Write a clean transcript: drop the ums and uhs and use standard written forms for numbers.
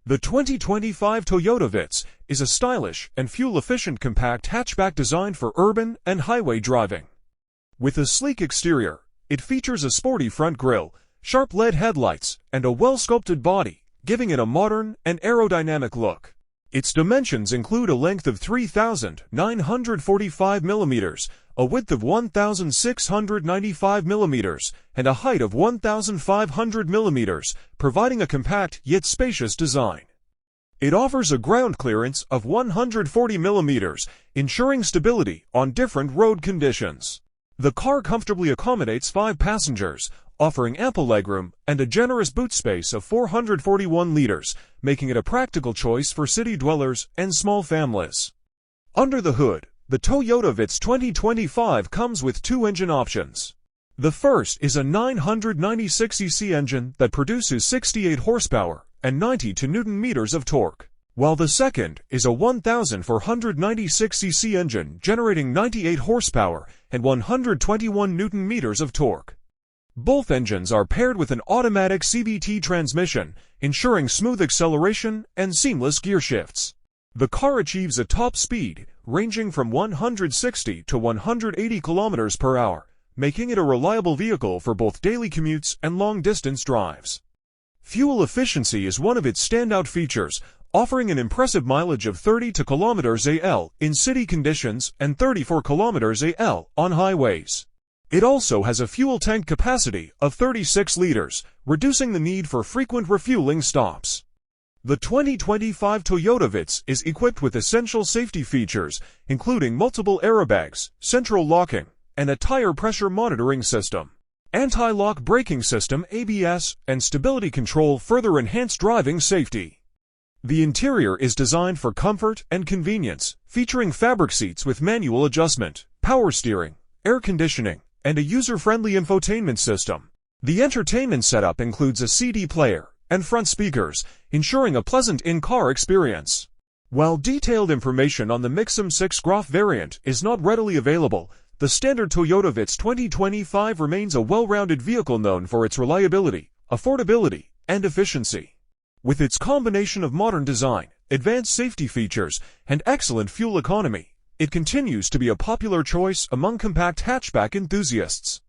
The 2025 Toyota Vitz is a stylish and fuel-efficient compact hatchback designed for urban and highway driving. With a sleek exterior, it features a sporty front grille, sharp LED headlights, and a well-sculpted body, giving it a modern and aerodynamic look. Its dimensions include a length of 3,945 millimeters, a width of 1,695 millimeters, and a height of 1,500 millimeters, providing a compact yet spacious design. It offers a ground clearance of 140 millimeters, ensuring stability on different road conditions. The car comfortably accommodates 5 passengers, offering ample legroom and a generous boot space of 441 liters, making it a practical choice for city dwellers and small families. Under the hood, the Toyota Vitz 2025 comes with 2 engine options. The first is a 996cc engine that produces 68 horsepower and 92 Nm of torque, while the second is a 1496cc engine generating 98 horsepower and 121 Nm of torque. Both engines are paired with an automatic CVT transmission, ensuring smooth acceleration and seamless gear shifts. The car achieves a top speed ranging from 160 to 180 km per hour, making it a reliable vehicle for both daily commutes and long-distance drives. Fuel efficiency is one of its standout features, offering an impressive mileage of 30 km al in city conditions and 34 km al on highways. It also has a fuel tank capacity of 36 liters, reducing the need for frequent refueling stops. The 2025 Toyota Vitz is equipped with essential safety features, including multiple airbags, central locking, and a tire pressure monitoring system. Anti-lock braking system (ABS) and stability control further enhance driving safety. The interior is designed for comfort and convenience, featuring fabric seats with manual adjustment, power steering, air conditioning, and a user-friendly infotainment system. The entertainment setup includes a CD player and front speakers, ensuring a pleasant in-car experience. While detailed information on the Mixum 6 Graph variant is not readily available, the standard Toyota Vitz 2025 remains a well-rounded vehicle known for its reliability, affordability, and efficiency. With its combination of modern design, advanced safety features, and excellent fuel economy, it continues to be a popular choice among compact hatchback enthusiasts.